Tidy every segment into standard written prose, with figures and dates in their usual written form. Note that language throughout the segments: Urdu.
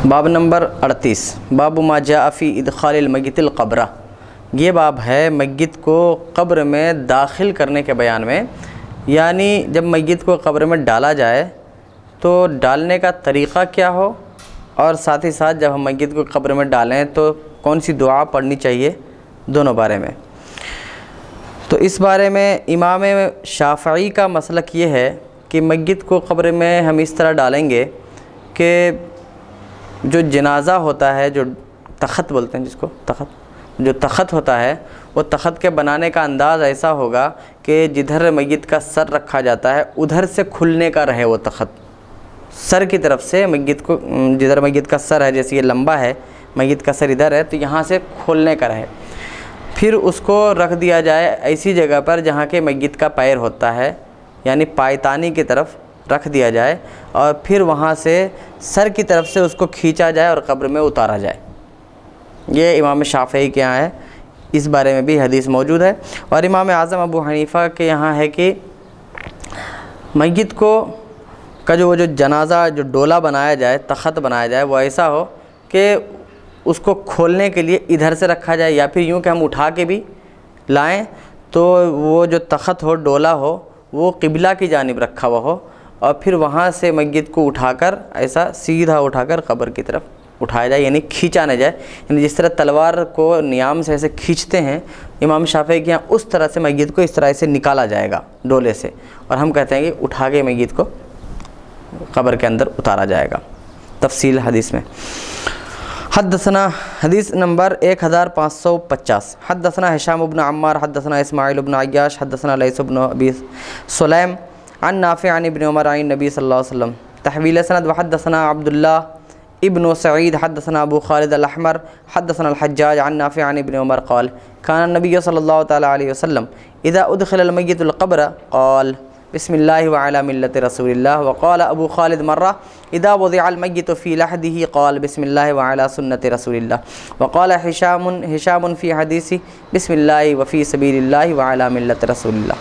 باب نمبر 38 باب ما جاء فی ادخال المیت القبر، یہ باب ہے میت کو قبر میں داخل کرنے کے بیان میں، یعنی جب میت کو قبر میں ڈالا جائے تو ڈالنے کا طریقہ کیا ہو، اور ساتھ ہی ساتھ جب ہم میت کو قبر میں ڈالیں تو کون سی دعا پڑھنی چاہیے، دونوں بارے میں۔ تو اس بارے میں امام شافعی کا مسلک یہ ہے کہ میت کو قبر میں ہم اس طرح ڈالیں گے کہ جو جنازہ ہوتا ہے، جو تخت بولتے ہیں جس کو، جو تخت ہوتا ہے، وہ تخت کے بنانے کا انداز ایسا ہوگا کہ جدھر میت کا سر رکھا جاتا ہے ادھر سے کھلنے کا رہے وہ تخت، سر کی طرف سے میت کو، جدھر میت کا سر ہے، جیسے یہ لمبا ہے، میت کا سر ادھر ہے تو یہاں سے کھولنے کا رہے، پھر اس کو رکھ دیا جائے ایسی جگہ پر جہاں کہ میت کا پیر ہوتا ہے، یعنی پایتانی کی طرف رکھ دیا جائے، اور پھر وہاں سے سر کی طرف سے اس کو کھینچا جائے اور قبر میں اتارا جائے۔ یہ امام شافعی کے یہاں ہے، اس بارے میں بھی حدیث موجود ہے۔ اور امام اعظم ابو حنیفہ کے یہاں ہے کہ میت کو کا وہ جو جنازہ جو ڈولا بنایا جائے، تخت بنایا جائے، وہ ایسا ہو کہ اس کو کھولنے کے لیے ادھر سے رکھا جائے، یا پھر یوں کہ ہم اٹھا کے بھی لائیں تو وہ جو تخت ہو، ڈولا ہو، وہ قبلہ کی جانب رکھا ہوا ہو، اور پھر وہاں سے میت کو اٹھا کر ایسا سیدھا اٹھا کر قبر کی طرف اٹھایا جائے، یعنی کھینچا نہ جائے، یعنی جس طرح تلوار کو نیام سے ایسے کھینچتے ہیں امام شافعی کے یہاں، اس طرح سے میت کو اس طرح سے نکالا جائے گا ڈولے سے، اور ہم کہتے ہیں کہ اٹھا کے میت کو قبر کے اندر اتارا جائے گا۔ تفصیل حدیث میں۔ حدثنا حدیث نمبر 1550 حدثنا هشام بن عمار حدثنا اسماعیل بن عیاش حدثنا لیث بن ابی سلیم عن نافع عن ابن عمر عن النبی صلی اللہ علیہ وسلم تحویل سند۔ وحدثنا عبداللہ ابن سعید حدثنا ابو خالد الاحمر حدثنا الحجاج عن نافع عن ابن عمر قال كان النبي صلی اللہ تعالی علیہ وسلم اذا ادخل المیت القبر قال بسم اللہ وعلی ملت رسول اللہ، وقال ابو خالد مرہ اذا وضع المیت فی لحده قال بسم اللہ وعلی سنت رسول اللہ، وقال ہشام فی حدیث بسم اللہ وفی سبیل اللہ وعلی ملت رسول اللہ۔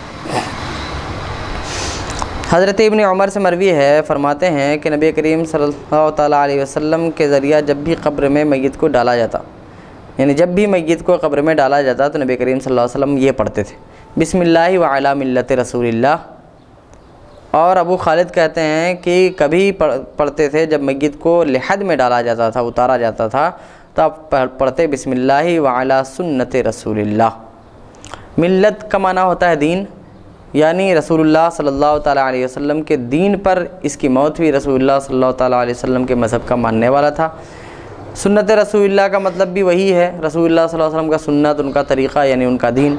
حضرت ابن عمر سے مروی ہے، فرماتے ہیں کہ نبی کریم صلی اللہ تعالیٰ علیہ وسلم کے ذریعہ جب بھی قبر میں میت کو ڈالا جاتا، یعنی جب بھی میت کو قبر میں ڈالا جاتا تو نبی کریم صلی اللہ علیہ وسلم یہ پڑھتے تھے، بسم اللہ وعلی ملت رسول اللہ۔ اور ابو خالد کہتے ہیں کہ کبھی پڑھتے تھے جب میت کو لحد میں ڈالا جاتا تھا، اتارا جاتا تھا، تو آپ پڑھتے بسم اللہ وعلی سنت رسول اللہ۔ ملت کا معنی ہوتا ہے دین، یعنی رسول اللہ صلی اللہ تعالیٰ علیہ وسلم کے دین پر اس کی موت ہوئی، رسول اللہ صلی اللہ تعالیٰ علیہ وسلم کے مذہب کا ماننے والا تھا۔ سنت رسول اللہ کا مطلب بھی وہی ہے، رسول اللہ صلی اللہ علیہ وسلم کا سنت، ان کا طریقہ یعنی ان کا دین۔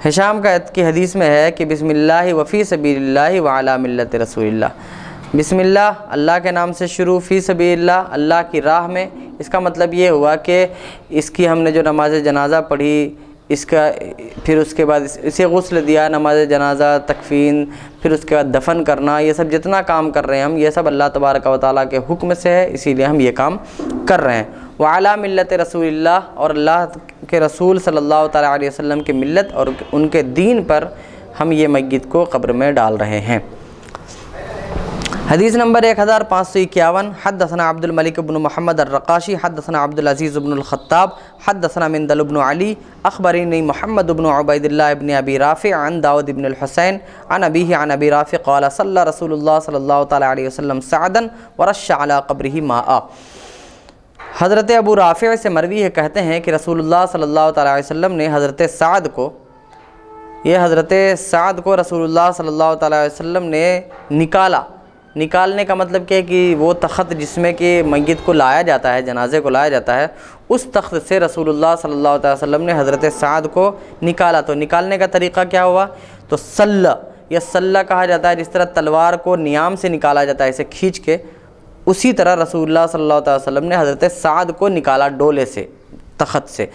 ہشام کی حدیث میں ہے کہ بسم اللہ وفی سبیل اللہ وعلی ملت رسول اللہ، بسم اللہ اللہ کے نام سے شروع، فی سبیل اللہ اللہ کی راہ میں، اس کا مطلب یہ ہوا کہ اس کی ہم نے جو نماز جنازہ پڑھی، اس کا پھر اس کے بعد اسے غسل دیا، نماز جنازہ، تکفین، پھر اس کے بعد دفن کرنا، یہ سب جتنا کام کر رہے ہیں ہم، یہ سب اللہ تبارک و تعالیٰ کے حکم سے ہے، اسی لیے ہم یہ کام کر رہے ہیں۔ وعلی ملت رسول اللہ، اور اللہ کے رسول صلی اللہ تعالیٰ علیہ وسلم کی ملت اور ان کے دین پر ہم یہ میت کو قبر میں ڈال رہے ہیں۔ حدیث نمبر 1551 حدثنا عبد الملک بن محمد الرقاشی حدثنا عبد العزیز بن الخطاب حدثنا مندل بن علی اخبرنی محمد بن عبید اللہ بن ابی رافع عن داود بن الحسین عن ابیہ عن ابی رافع قال صلی رسول اللہ صلی اللہ تعالی علیہ وسلم سعدا ورش علی قبرہ ماء۔ حضرت ابو رافع سے مروی ہے، کہتے ہیں کہ رسول اللہ صلی اللہ تعالی علیہ وسلم نے حضرت سعد کو رسول اللہ صلی اللہ تعالی علیہ وسلم نے نکالنے کا مطلب کیا ہے کہ وہ تخت جس میں کہ میت کو لایا جاتا ہے، جنازے کو لایا جاتا ہے، اس تخت سے رسول اللہ صلی اللہ علیہ وسلم نے حضرت سعد کو نکالا۔ تو نکالنے کا طریقہ کیا ہوا؟ تو سلہ یا سلہ کہا جاتا ہے، جس طرح تلوار کو نیام سے نکالا جاتا ہے اسے کھینچ کے، اسی طرح رسول اللہ صلی اللہ علیہ وسلم نے حضرت سعد کو نکالا ڈولے سے، تخت سے۔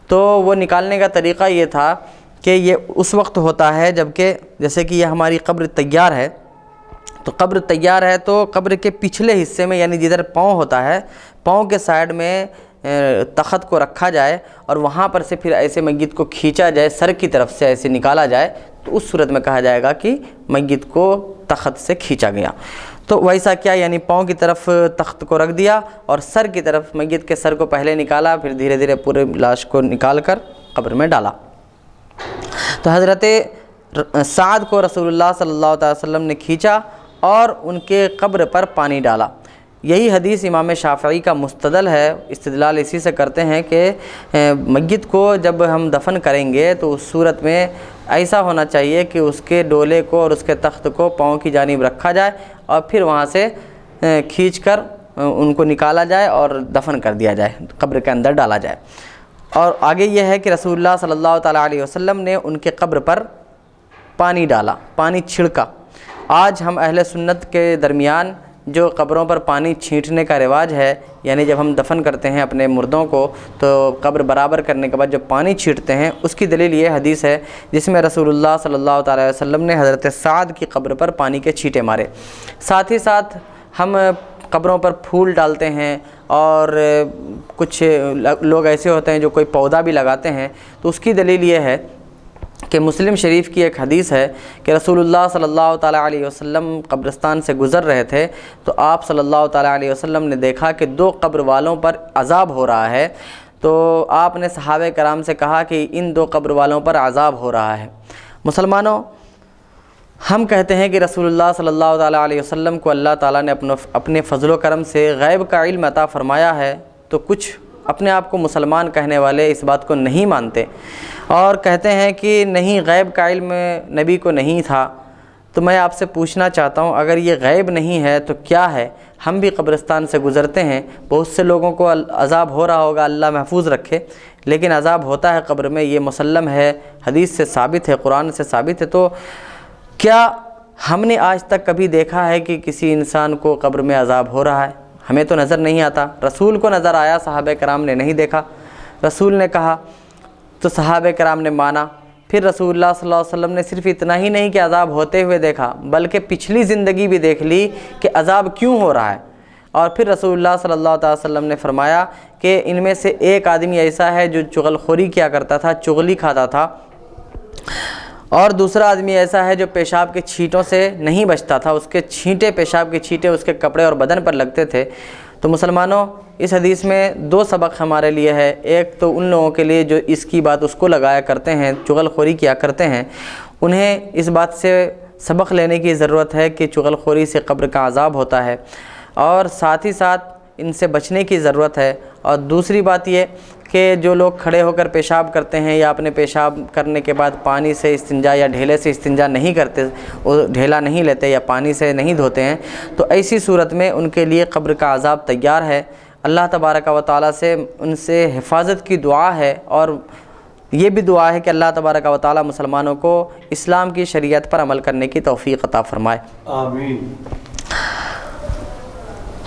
تو وہ نکالنے کا طریقہ یہ تھا کہ یہ اس وقت ہوتا ہے جب کہ جیسے کہ یہ ہماری قبر تیار ہے، تو قبر تیار ہے تو قبر کے پچھلے حصے میں، یعنی جدھر پاؤں ہوتا ہے، پاؤں کے سائیڈ میں تخت کو رکھا جائے، اور وہاں پر سے پھر ایسے میت کو کھینچا جائے، سر کی طرف سے ایسے نکالا جائے، تو اس صورت میں کہا جائے گا کہ میت کو تخت سے کھینچا گیا۔ تو ویسا کیا، یعنی پاؤں کی طرف تخت کو رکھ دیا اور سر کی طرف میت کے سر کو پہلے نکالا، پھر دھیرے دھیرے پورے لاش کو نکال کر قبر میں ڈالا۔ تو حضرت سعد کو رسول اللہ صلی اللہ علیہ وسلم نے کھینچا اور ان کے قبر پر پانی ڈالا۔ یہی حدیث امام شافعی کا مستدل ہے، استدلال اسی سے کرتے ہیں کہ میت کو جب ہم دفن کریں گے تو اس صورت میں ایسا ہونا چاہیے کہ اس کے ڈولے کو اور اس کے تخت کو پاؤں کی جانب رکھا جائے اور پھر وہاں سے کھینچ کر ان کو نکالا جائے اور دفن کر دیا جائے، قبر کے اندر ڈالا جائے۔ اور آگے یہ ہے کہ رسول اللہ صلی اللہ تعالیٰ علیہ وسلم نے ان کے قبر پر پانی ڈالا، پانی چھڑکا۔ آج ہم اہل سنت کے درمیان جو قبروں پر پانی چھینٹنے کا رواج ہے، یعنی جب ہم دفن کرتے ہیں اپنے مردوں کو تو قبر برابر کرنے کے بعد جب پانی چھینٹتے ہیں، اس کی دلیل یہ حدیث ہے جس میں رسول اللہ صلی اللہ تعالیٰ علیہ وسلم نے حضرت سعد کی قبر پر پانی کے چھینٹے مارے۔ ساتھ ہی ساتھ ہم قبروں پر پھول ڈالتے ہیں، اور کچھ لوگ ایسے ہوتے ہیں جو کوئی پودا بھی لگاتے ہیں، تو اس کی دلیل یہ ہے کہ مسلم شریف کی ایک حدیث ہے کہ رسول اللہ صلی اللہ تعالیٰ علیہ وسلم قبرستان سے گزر رہے تھے تو آپ صلی اللہ تعالیٰ علیہ وسلم نے دیکھا کہ 2 قبر والوں پر عذاب ہو رہا ہے، تو آپ نے صحابہ کرام سے کہا کہ ان 2 قبر والوں پر عذاب ہو رہا ہے۔ مسلمانوں، ہم کہتے ہیں کہ رسول اللہ صلی اللہ تعالیٰ علیہ وسلم کو اللہ تعالیٰ نے اپنے فضل و کرم سے غیب کا علم عطا فرمایا ہے، تو کچھ اپنے آپ کو مسلمان کہنے والے اس بات کو نہیں مانتے اور کہتے ہیں کہ نہیں، غیب کا علم نبی کو نہیں تھا۔ تو میں آپ سے پوچھنا چاہتا ہوں، اگر یہ غیب نہیں ہے تو کیا ہے؟ ہم بھی قبرستان سے گزرتے ہیں، بہت سے لوگوں کو عذاب ہو رہا ہوگا، اللہ محفوظ رکھے، لیکن عذاب ہوتا ہے قبر میں، یہ مسلم ہے، حدیث سے ثابت ہے، قرآن سے ثابت ہے۔ تو کیا ہم نے آج تک کبھی دیکھا ہے کہ کسی انسان کو قبر میں عذاب ہو رہا ہے؟ ہمیں تو نظر نہیں آتا، رسول کو نظر آیا، صحابہ کرام نے نہیں دیکھا۔ رسول نے کہا تو صحابہ کرام نے مانا۔ پھر رسول اللہ صلی اللہ علیہ وسلم نے صرف اتنا ہی نہیں کہ عذاب ہوتے ہوئے دیکھا، بلکہ پچھلی زندگی بھی دیکھ لی کہ عذاب کیوں ہو رہا ہے، اور پھر رسول اللہ صلی اللہ علیہ وسلم نے فرمایا کہ ان میں سے ایک آدمی ایسا ہے جو چغل خوری کیا کرتا تھا، چغلی کھاتا تھا، اور دوسرا آدمی ایسا ہے جو پیشاب کے چھینٹوں سے نہیں بچتا تھا، اس کے چھینٹے، پیشاب کے چھینٹے اس کے کپڑے اور بدن پر لگتے تھے۔ تو مسلمانوں، اس حدیث میں 2 سبق ہمارے لیے ہے۔ ایک تو ان لوگوں کے لیے جو اس کی بات اس کو لگایا کرتے ہیں، چغل خوری کیا کرتے ہیں، انہیں اس بات سے سبق لینے کی ضرورت ہے کہ چغل خوری سے قبر کا عذاب ہوتا ہے، اور ساتھ ہی ساتھ ان سے بچنے کی ضرورت ہے۔ اور دوسری بات یہ کہ جو لوگ کھڑے ہو کر پیشاب کرتے ہیں یا اپنے پیشاب کرنے کے بعد پانی سے استنجا یا ڈھیلے سے استنجا نہیں کرتے، ڈھیلا نہیں لیتے یا پانی سے نہیں دھوتے ہیں، تو ایسی صورت میں ان کے لیے قبر کا عذاب تیار ہے۔ اللہ تبارک و تعالیٰ سے ان سے حفاظت کی دعا ہے، اور یہ بھی دعا ہے کہ اللہ تبارک و تعالیٰ مسلمانوں کو اسلام کی شریعت پر عمل کرنے کی توفیق عطا فرمائے، آمین۔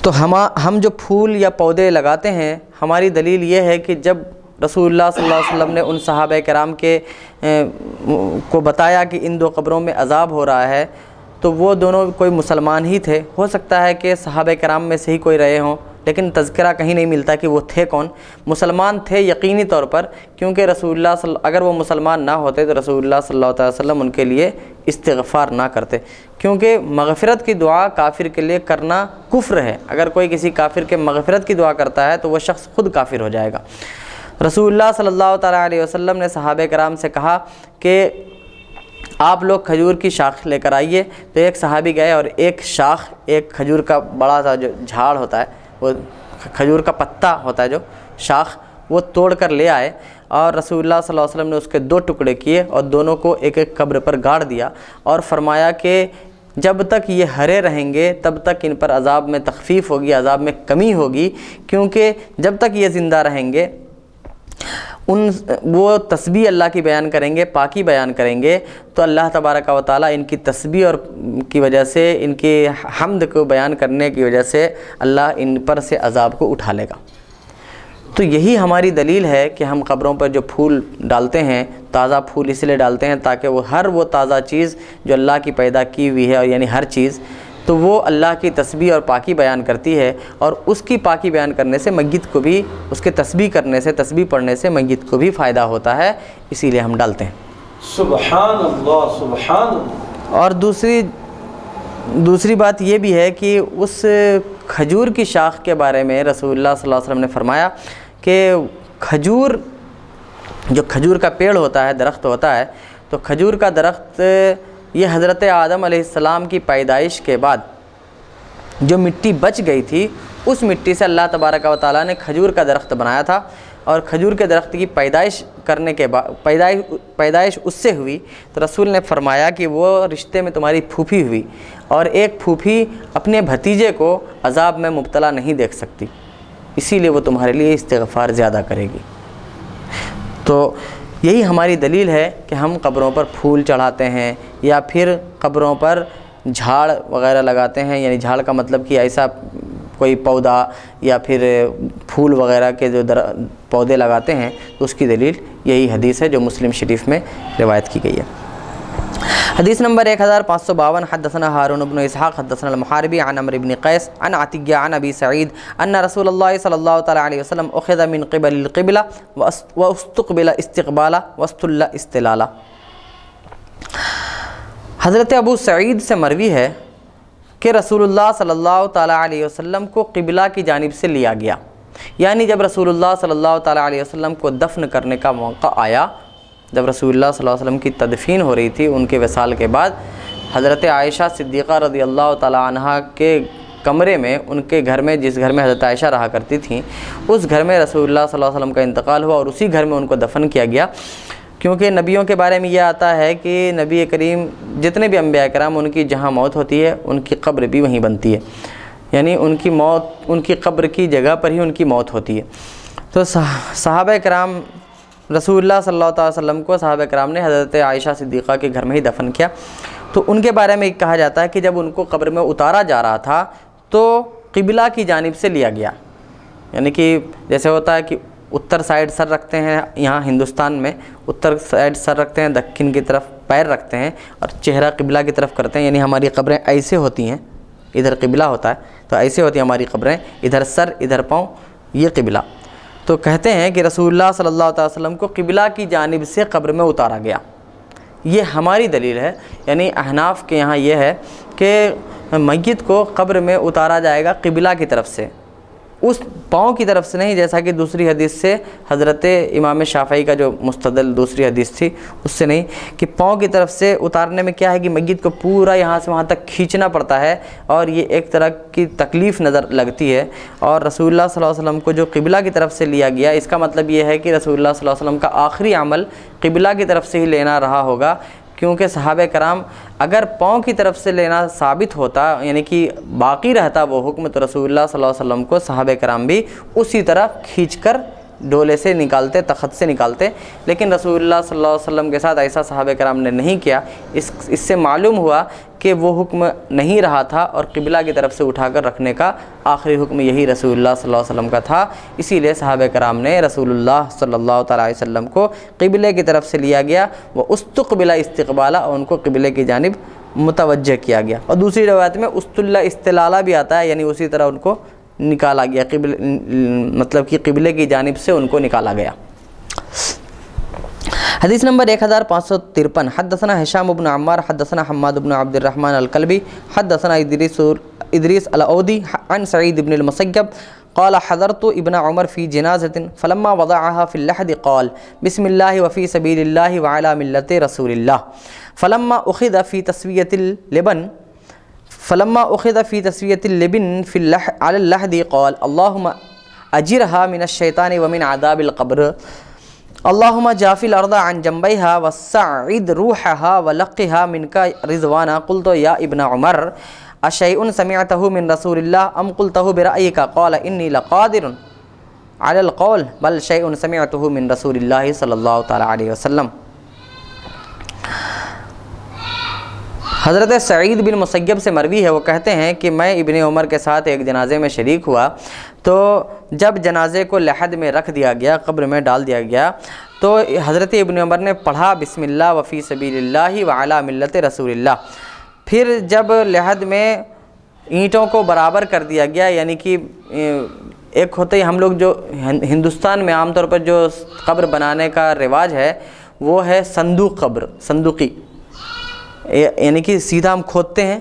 تو ہم جو پھول یا پودے لگاتے ہیں، ہماری دلیل یہ ہے کہ جب رسول اللہ صلی اللہ علیہ وسلم نے ان صحابہ کرام کو بتایا کہ ان 2 قبروں میں عذاب ہو رہا ہے، تو وہ دونوں کوئی مسلمان ہی تھے۔ ہو سکتا ہے کہ صحابہ کرام میں سے ہی کوئی رہے ہوں، لیکن تذکرہ کہیں نہیں ملتا کہ وہ تھے کون۔ مسلمان تھے یقینی طور پر، کیونکہ رسول اللہ اگر وہ مسلمان نہ ہوتے تو رسول اللہ صلی اللہ علیہ وسلم ان کے لیے استغفار نہ کرتے، کیونکہ مغفرت کی دعا کافر کے لیے کرنا کفر ہے۔ اگر کوئی کسی کافر کے مغفرت کی دعا کرتا ہے تو وہ شخص خود کافر ہو جائے گا۔ رسول اللہ صلی اللہ تعالیٰ علیہ وسلم نے صحابہ کرام سے کہا کہ آپ لوگ کھجور کی شاخ لے کر آئیے، تو ایک صحابی گئے اور ایک شاخ، ایک کھجور کا بڑا سا جو جھاڑ ہوتا ہے، وہ کھجور کا پتا ہوتا ہے جو شاخ، وہ توڑ کر لے آئے، اور رسول اللہ صلی اللہ علیہ وسلم نے اس کے 2 ٹکڑے کیے اور دونوں کو ایک ایک قبر پر گاڑ دیا، اور فرمایا کہ جب تک یہ ہرے رہیں گے تب تک ان پر عذاب میں تخفیف ہوگی، عذاب میں کمی ہوگی، کیونکہ جب تک یہ زندہ رہیں گے وہ تسبیح اللہ کی بیان کریں گے، پاکی بیان کریں گے، تو اللہ تبارک و تعالیٰ ان کی تسبیح اور کی وجہ سے، ان کی حمد کو بیان کرنے کی وجہ سے اللہ ان پر سے عذاب کو اٹھا لے گا۔ تو یہی ہماری دلیل ہے کہ ہم قبروں پر جو پھول ڈالتے ہیں، تازہ پھول اس لیے ڈالتے ہیں تاکہ وہ تازہ چیز جو اللہ کی پیدا کی ہوئی ہے، اور یعنی ہر چیز، تو وہ اللہ کی تسبیح اور پاکی بیان کرتی ہے، اور اس کی پاکی بیان کرنے سے میت کو بھی، اس کے تسبیح کرنے سے، تسبیح پڑھنے سے میت کو بھی فائدہ ہوتا ہے، اسی لیے ہم ڈالتے ہیں۔ سبحان اللہ، سبحان اللہ۔ اور دوسری دوسری بات یہ بھی ہے کہ اس کھجور کی شاخ کے بارے میں رسول اللہ صلی اللہ علیہ وسلم نے فرمایا کہ کھجور، جو کھجور کا پیڑ ہوتا ہے، درخت ہوتا ہے، تو کھجور کا درخت یہ حضرت آدم علیہ السلام کی پیدائش کے بعد جو مٹی بچ گئی تھی، اس مٹی سے اللہ تبارک و تعالیٰ نے کھجور کا درخت بنایا تھا، اور کھجور کے درخت کی پیدائش کرنے کے بعد پیدائش اس سے ہوئی، تو رسول نے فرمایا کہ وہ رشتے میں تمہاری پھوپھی ہوئی، اور ایک پھوپھی اپنے بھتیجے کو عذاب میں مبتلا نہیں دیکھ سکتی، اسی لیے وہ تمہارے لیے استغفار زیادہ کرے گی۔ تو یہی ہماری دلیل ہے کہ ہم قبروں پر پھول چڑھاتے ہیں یا پھر قبروں پر جھاڑ وغیرہ لگاتے ہیں، یعنی جھاڑ کا مطلب کہ ایسا کوئی پودا یا پھر پھول وغیرہ کے جو پودے لگاتے ہیں، تو اس کی دلیل یہی حدیث ہے جو مسلم شریف میں روایت کی گئی ہے۔ حدیث نمبر 1552، حدثنا ہارون بن اسحاق حدثنا المحاربی عن عمرو بن قیس عن عطیہ عن ابی سعید ان رسول اللہ صلی اللہ تعالی علیہ وسلم اخذ من قبل القبلہ واستقبل استقبالا واستل استلالا۔ حضرت ابو سعید سے مروی ہے کہ رسول اللہ صلی اللہ تعالی علیہ وسلم کو قبلہ کی جانب سے لیا گیا، یعنی جب رسول اللہ صلی اللہ تعالی علیہ وسلم کو دفن کرنے کا موقع آیا، جب رسول اللہ صلی اللہ علیہ وسلم کی تدفین ہو رہی تھی ان کے وصال کے بعد، حضرت عائشہ صدیقہ رضی اللہ تعالی عنہا کے کمرے میں، ان کے گھر میں، جس گھر میں حضرت عائشہ رہا کرتی تھیں، اس گھر میں رسول اللہ صلی اللہ علیہ وسلم کا انتقال ہوا، اور اسی گھر میں ان کو دفن کیا گیا، کیونکہ نبیوں کے بارے میں یہ آتا ہے کہ نبی کریم جتنے بھی انبیاء کرام، ان کی جہاں موت ہوتی ہے ان کی قبر بھی وہیں بنتی ہے، یعنی ان کی موت ان کی قبر کی جگہ پر ہی ان کی موت ہوتی ہے۔ تو صحابہ کرام رسول اللہ صلی اللہ علیہ وسلم کو صحابہ کرام نے حضرت عائشہ صدیقہ کے گھر میں ہی دفن کیا، تو ان کے بارے میں کہا جاتا ہے کہ جب ان کو قبر میں اتارا جا رہا تھا تو قبلہ کی جانب سے لیا گیا، یعنی کہ جیسے ہوتا ہے کہ اتر سائڈ سر رکھتے ہیں، یہاں ہندوستان میں اتر سائڈ سر رکھتے ہیں، دکن کی طرف پیر رکھتے ہیں اور چہرہ قبلہ کی طرف کرتے ہیں، یعنی ہماری قبریں ایسے ہوتی ہیں، ادھر قبلہ ہوتا ہے تو ایسے ہوتی ہیں ہماری قبریں، ادھر سر ادھر پاؤں، یہ قبلہ۔ تو کہتے ہیں کہ رسول اللہ صلی اللہ علیہ وسلم کو قبلہ کی جانب سے قبر میں اتارا گیا، یہ ہماری دلیل ہے، یعنی احناف کے یہاں یہ ہے کہ میت کو قبر میں اتارا جائے گا قبلہ کی طرف سے، اس پاؤں کی طرف سے نہیں، جیسا کہ دوسری حدیث سے حضرت امام شافعی کا جو مستدل دوسری حدیث تھی اس سے نہیں، کہ پاؤں کی طرف سے اتارنے میں کیا ہے کہ میت کو پورا یہاں سے وہاں تک کھینچنا پڑتا ہے، اور یہ ایک طرح کی تکلیف نظر لگتی ہے، اور رسول اللہ صلی اللہ علیہ وسلم کو جو قبلہ کی طرف سے لیا گیا، اس کا مطلب یہ ہے کہ رسول اللہ صلی اللہ علیہ وسلم کا آخری عمل قبلہ کی طرف سے ہی لینا رہا ہوگا، کیونکہ صحابہ کرام اگر پاؤں کی طرف سے لینا ثابت ہوتا، یعنی کہ باقی رہتا وہ حکم، تو رسول اللہ صلی اللہ علیہ وسلم کو صحابہ کرام بھی اسی طرح کھینچ کر ڈولے سے نکالتے، تخت سے نکالتے، لیکن رسول اللہ صلی اللہ علیہ وسلم کے ساتھ ایسا صحابہ کرام نے نہیں کیا، اس سے معلوم ہوا کہ وہ حکم نہیں رہا تھا، اور قبلہ کی طرف سے اٹھا کر رکھنے کا آخری حکم یہی رسول اللہ صلی اللہ علیہ وسلم کا تھا، اسی لیے صحابہ کرام نے رسول اللہ صلی اللہ تعالی علیہ وسلم کو قبلے کی طرف سے لیا گیا، وہ استقبل استقبالا، اور ان کو قبلے کی جانب متوجہ کیا گیا، اور دوسری روایت میں استل استلالا بھی آتا ہے، یعنی اسی طرح ان کو نکالا گیا، مطلب کہ قبلے کی جانب سے ان کو نکالا گیا۔ حدیث نمبر 1553، حدثنا ہشام بن عمار حدثنا حماد بن عبد الرحمن الکلبی حدثنا ادریس الاودی عن سعید بن المسیب قال حضرت ابن عمر في جنازة فلما وضعها في اللحد قال بسم الله وفي سبيل الله وعلى ملة رسول الله فلما أخذ في تسوية اللبن على اللحد قال اللهم أجرها من الشيطان ومن عذاب القبر اللهم جاف الأرض عن جنبيها وسعد روحها ولقها منك رضوانا قلت يا ابن عمر أشيء سمعته من رسول الله أم قلته برأيك قال إني لقادر على القول بل شيء سمعته من رسول الله صلی اللہ تعالی علیہ وسلم۔ حضرت سعید بن مسیب سے مروی ہے، وہ کہتے ہیں کہ میں ابن عمر کے ساتھ ایک جنازے میں شریک ہوا، تو جب جنازے کو لحد میں رکھ دیا گیا، قبر میں ڈال دیا گیا، تو حضرت ابن عمر نے پڑھا بسم اللہ وفی سبیل اللہ وعلی ملت رسول اللہ۔ پھر جب لحد میں اینٹوں کو برابر کر دیا گیا، یعنی کہ ایک ہوتے ہی ہم لوگ جو ہندوستان میں عام طور پر جو قبر بنانے کا رواج ہے وہ ہے صندوق قبر، صندوقی، یعنی کہ سیدھا ہم کھودتے ہیں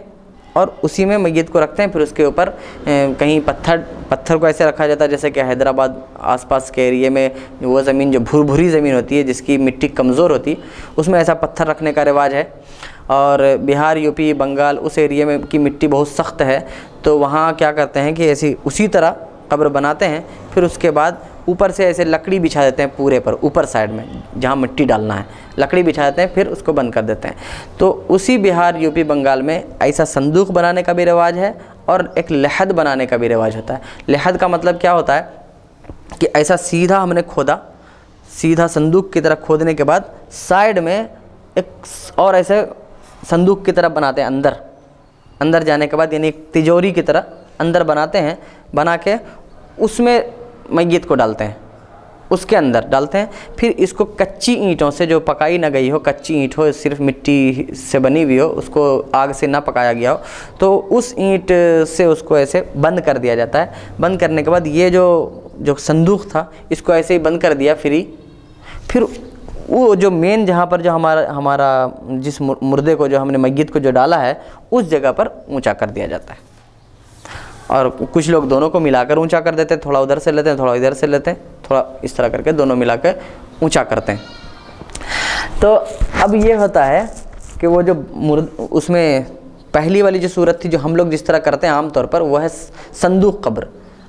اور اسی میں میت کو رکھتے ہیں. پھر اس کے اوپر کہیں پتھر کو ایسے رکھا جاتا ہے جیسے کہ حیدرآباد آس پاس کے ایریے میں وہ زمین جو بھری زمین ہوتی ہے جس کی مٹی کمزور ہوتی اس میں ایسا پتھر رکھنے کا رواج ہے. اور بہار یو پی بنگال اس ایریے میں کی مٹی بہت سخت ہے تو وہاں کیا کرتے ہیں کہ ایسی اسی طرح قبر بناتے ہیں. پھر اس کے بعد اوپر سے ایسے لکڑی بچھا دیتے ہیں پورے پر, اوپر سائڈ میں جہاں مٹی ڈالنا ہے لکڑی بچھا دیتے ہیں, پھر اس کو بند کر دیتے ہیں. تو اسی بہار یو پی بنگال میں ایسا صندوق بنانے کا بھی رواج ہے اور ایک لحد بنانے کا بھی رواج ہوتا ہے. لحد کا مطلب کیا ہوتا ہے کہ ایسا سیدھا ہم نے کھودا, سیدھا صندوق کی طرح کھودنے کے بعد سائڈ میں ایک اور ایسے صندوق کی طرح بناتے ہیں اندر جانے کے بعد, یعنی ایک تجوری کی طرح اندر بناتے ہیں, بنا کے اس میں میت کو ڈالتے ہیں, اس کے اندر ڈالتے ہیں. پھر اس کو کچی اینٹوں سے جو پکائی نہ گئی ہو, کچی اینٹ ہو صرف مٹی سے بنی ہوئی ہو, اس کو آگ سے نہ پکایا گیا ہو, تو اس اینٹ سے اس کو ایسے بند کر دیا جاتا ہے. بند کرنے کے بعد یہ جو صندوق تھا اس کو ایسے ہی بند کر دیا فری. پھر وہ جو مین جہاں پر جو ہمارا جس مردے کو جو ہم نے میت کو جو ڈالا ہے اس جگہ پر اونچا کر دیا جاتا ہے. اور کچھ لوگ دونوں کو ملا کر اونچا کر دیتے ہیں, تھوڑا ادھر سے لیتے ہیں تھوڑا ادھر سے لیتے ہیں, تھوڑا اس طرح کر کے دونوں ملا کے اونچا کرتے ہیں. تو اب یہ ہوتا ہے کہ وہ جو اس میں پہلی والی جو صورت تھی جو ہم لوگ جس طرح کرتے ہیں عام طور پر وہ ہے صندوق قبر,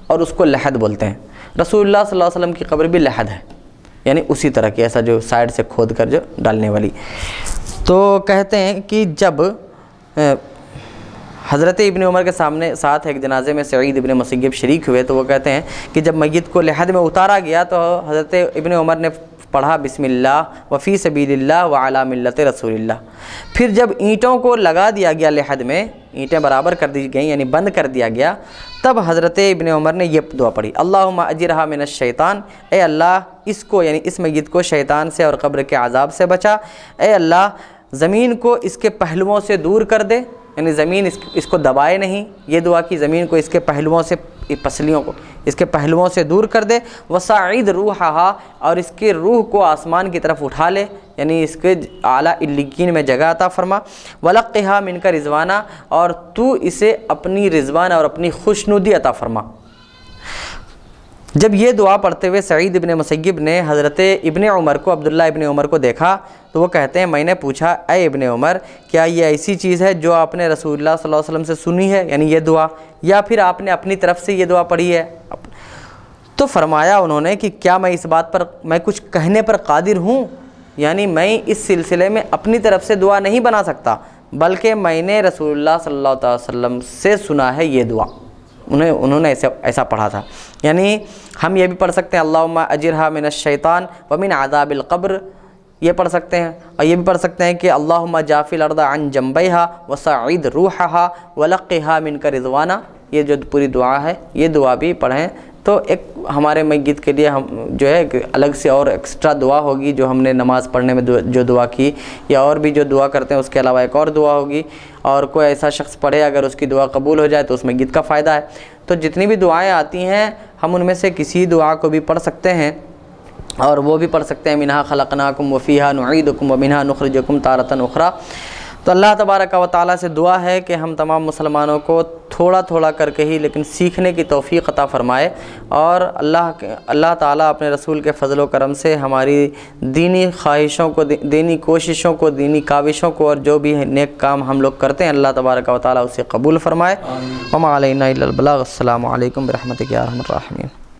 اور اس کو لحد بولتے ہیں. رسول اللہ صلی اللہ علیہ وسلم کی قبر بھی لحد ہے, یعنی اسی طرح کی ایسا جو سائڈ سے کھود کر جو ڈالنے والی. تو کہتے ہیں کہ جب حضرت ابن عمر کے ساتھ ایک جنازے میں سعید ابن مسیب شریک ہوئے, تو وہ کہتے ہیں کہ جب میت کو لحد میں اتارا گیا تو حضرت ابن عمر نے پڑھا بسم اللہ وفی سبیل اللہ وعلی ملت رسول اللہ. پھر جب اینٹوں کو لگا دیا گیا لحد میں, اینٹیں برابر کر دی گئیں یعنی بند کر دیا گیا, تب حضرت ابن عمر نے یہ دعا پڑھی, اللہم اجرہا من الشیطان, اے اللہ اس کو یعنی اس میت کو شیطان سے اور قبر کے عذاب سے بچا. اے اللہ زمین کو اس کے پہلوؤں سے دور کر دے, یعنی زمین اس کو دبائے نہیں, یہ دعا کی زمین کو اس کے پہلوؤں سے, پسلیوں کو اس کے پہلوؤں سے دور کر دے. وصاعد روحہا, اور اس کے روح کو آسمان کی طرف اٹھا لے, یعنی اس کے اعلیٰ علیین میں جگہ عطا فرما. ولقھا منک رضوانہ, اور تو اسے اپنی رضوان اور اپنی خوشنودی عطا فرما. جب یہ دعا پڑھتے ہوئے سعید ابن مسیب نے حضرت ابن عمر کو, عبداللہ ابن عمر کو دیکھا تو وہ کہتے ہیں میں نے پوچھا اے ابن عمر کیا یہ ایسی چیز ہے جو آپ نے رسول اللہ صلی اللہ علیہ وسلم سے سنی ہے, یعنی یہ دعا, یا پھر آپ نے اپنی طرف سے یہ دعا پڑھی ہے؟ تو فرمایا انہوں نے کہ کیا میں اس بات پر میں کچھ کہنے پر قادر ہوں, یعنی میں اس سلسلے میں اپنی طرف سے دعا نہیں بنا سکتا, بلکہ میں نے رسول اللہ صلی اللہ علیہ وسلم سے سنا ہے یہ دعا. انہوں نے ایسا پڑھا تھا. یعنی ہم یہ بھی پڑھ سکتے ہیں اللہم اجرہا من الشیطان ومن عذاب القبر, یہ پڑھ سکتے ہیں. اور یہ بھی پڑھ سکتے ہیں کہ اللہم جافی الارض عن جنبیہا وصعد روحہا ولقھا منک رضوانہ. یہ جو پوری دعا ہے یہ دعا بھی پڑھیں تو ایک ہمارے میت کے لیے ہم جو ہے الگ سے اور ایکسٹرا دعا ہوگی جو ہم نے نماز پڑھنے میں جو دعا کی, یا اور بھی جو دعا کرتے ہیں اس کے علاوہ ایک اور دعا ہوگی. اور کوئی ایسا شخص پڑھے اگر اس کی دعا قبول ہو جائے تو اس میت کا فائدہ ہے. تو جتنی بھی دعائیں آتی ہیں ہم ان میں سے کسی دعا کو بھی پڑھ سکتے ہیں, اور وہ بھی پڑھ سکتے ہیں منہا خلقناکم وفیہا نعیدکم ومنہا نخرجکم تارۃ اخری. تو اللہ تبارک و تعالیٰ سے دعا ہے کہ ہم تمام مسلمانوں کو تھوڑا تھوڑا کر کے ہی لیکن سیکھنے کی توفیق عطا فرمائے, اور اللہ تعالیٰ اپنے رسول کے فضل و کرم سے ہماری دینی خواہشوں کو, دینی کوششوں کو, دینی کاوشوں کو, اور جو بھی نیک کام ہم لوگ کرتے ہیں اللہ تبارک و تعالیٰ اسے قبول فرمائے. وما علینا الا البلاغ. السلام علیکم برحمتک یا ارحم الراحمین.